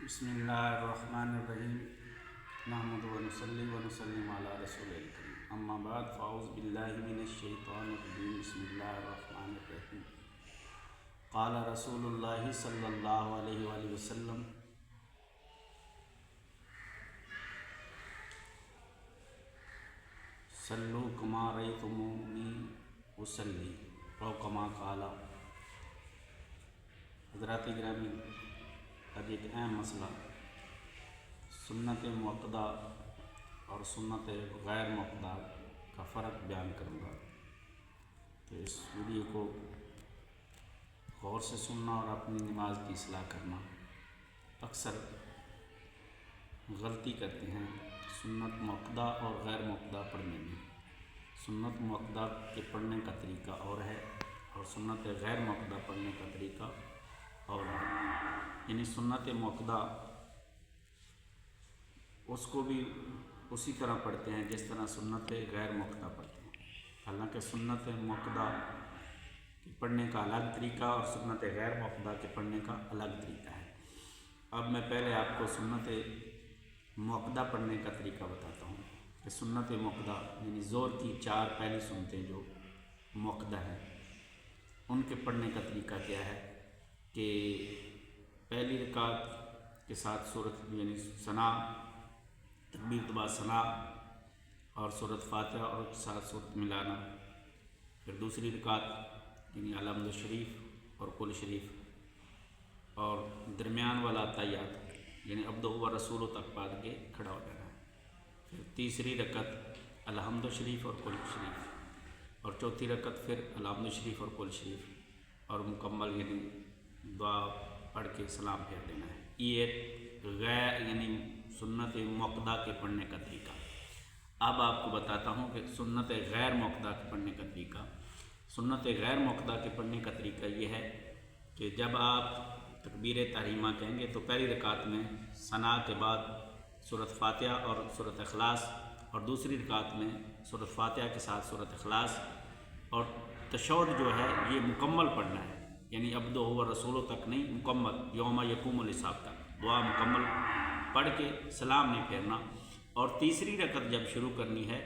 بسم اللہ الرحمن الرحیم نحمد ونصلی ونسلم علی رسول الکریم اما بعد فاعوذ باللہ من الشیطان الرجیم بسم اللہ الرحمن الرحیم قال رسول اللہ صلی اللہ علیہ وآلہ وسلم صلوا کما رأیتمونی اصلی او کما قال۔ حضرات گرامی، آج ایک اہم مسئلہ سنت مؤکدہ اور سنت غیر مؤکدہ کا فرق بیان کروں گا، تو اس ویڈیو کو غور سے سننا اور اپنی نماز کی اصلاح کرنا۔ اکثر غلطی کرتے ہیں سنت مؤکدہ اور غیر مؤکدہ پڑھنے میں۔ سنت مؤکدہ کے پڑھنے کا طریقہ اور ہے اور سنت غیر مؤکدہ پڑھنے کا طریقہ اور ہے۔ یعنی سنت مؤکدہ اس کو بھی اسی طرح پڑھتے ہیں جس طرح سنت غیر مؤکدہ پڑھتے ہیں، حالانکہ سنت مؤکدہ کے پڑھنے کا الگ طریقہ اور سنت غیر مؤکدہ کے پڑھنے کا الگ طریقہ ہے۔ اب میں پہلے آپ کو سنت مؤکدہ پڑھنے کا طریقہ بتاتا ہوں کہ سنت مؤکدہ یعنی زور کی 4 پہلی سنتیں جو مؤکدہ ہیں ان کے پڑھنے کا طریقہ کیا ہے کہ پہلی رکعت کے ساتھ سورت یعنی ثنا، تکبیر کے بعد ثنا اور سورت فاتحہ اور ساتھ سورت ملانا، پھر دوسری رکعت یعنی الحمد شریف اور کل شریف اور درمیان والا تحیات یعنی عبدہ و رسول تک پڑھ کے کھڑا ہو جانا ہے، پھر تیسری رکعت الحمد شریف اور کل شریف اور چوتھی رکعت پھر الحمد شریف اور کل شریف اور مکمل یعنی دعا پڑھ کے سلام پھیر دینا ہے۔ یہ ایک غیر یعنی سنت مؤکدہ کے پڑھنے کا طریقہ۔ اب آپ کو بتاتا ہوں کہ سنت غیر مؤکدہ کے پڑھنے کا طریقہ۔ سنت غیر مؤکدہ کے پڑھنے کا طریقہ یہ ہے کہ جب آپ تکبیر تحریمہ کہیں گے تو پہلی رکعت میں ثنا کے بعد سورت فاتحہ اور سورت اخلاص اور دوسری رکعت میں سورت فاتحہ کے ساتھ سورت اخلاص اور تشہد جو ہے یہ مکمل پڑھنا ہے، یعنی عبدہ و رسول تک نہیں، مکمل یوم یقوم الحساب تک دعا مکمل پڑھ کے سلام نہیں پھیرنا۔ اور تیسری رکعت جب شروع کرنی ہے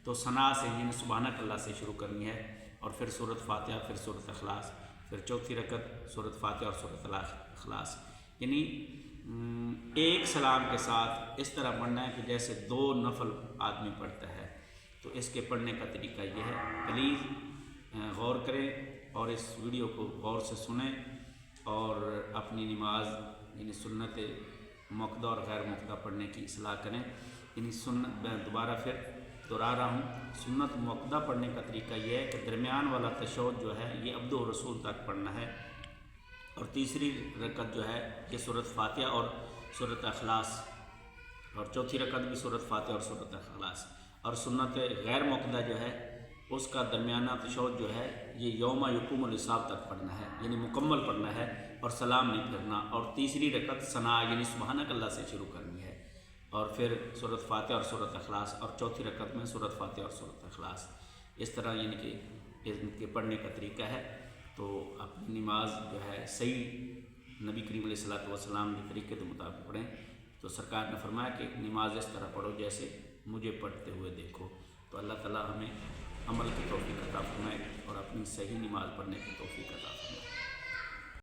تو ثنا سے یعنی سبحانک اللہ سے شروع کرنی ہے اور پھر سورت فاتحہ، پھر سورت اخلاص، پھر چوتھی رکعت سورت فاتحہ اور سورت اخلاص، یعنی ایک سلام کے ساتھ اس طرح پڑھنا ہے کہ جیسے 2 نفل آدمی پڑھتا ہے۔ تو اس کے پڑھنے کا طریقہ یہ ہے، پلیز غور کریں اور اس ویڈیو کو غور سے سنیں اور اپنی نماز یعنی سنت مؤکدہ اور غیر مؤکدہ پڑھنے کی اصلاح کریں۔ یعنی میں دوبارہ پھر دہرا رہا ہوں، سنت مؤکدہ پڑھنے کا طریقہ یہ ہے کہ درمیان والا تشہد جو ہے یہ عبدہ و رسول تک پڑھنا ہے اور تیسری رکعت جو ہے یہ سورت فاتحہ اور سورت اخلاص اور چوتھی رکعت بھی سورت فاتحہ اور سورت اخلاص۔ اور سنت غیر مؤکدہ جو ہے اس کا درمیانہ تشہد جو ہے یہ یوم یقوم الحساب تک پڑھنا ہے، یعنی مکمل پڑھنا ہے اور سلام نہیں پھرنا، اور تیسری رکعت ثنا یعنی سبحانک اللہ سے شروع کرنی ہے اور پھر سورت فاتحہ اور سورت اخلاص اور چوتھی رکعت میں سورت فاتحہ اور سورت اخلاص۔ اس طرح یعنی کہ ان کے پڑھنے کا طریقہ ہے۔ تو اپنی نماز جو ہے صحیح نبی کریم علیہ الصلوۃ والسلام کے طریقے کے مطابق پڑھیں۔ تو سرکار نے فرمایا کہ نماز اس طرح پڑھو جیسے مجھے پڑھتے ہوئے دیکھو۔ تو اللہ تعالیٰ ہمیں عمل کی توفیق عطا فرمائے اور اپنی صحیح نماز پڑھنے کی توفیق عطا فرمائے۔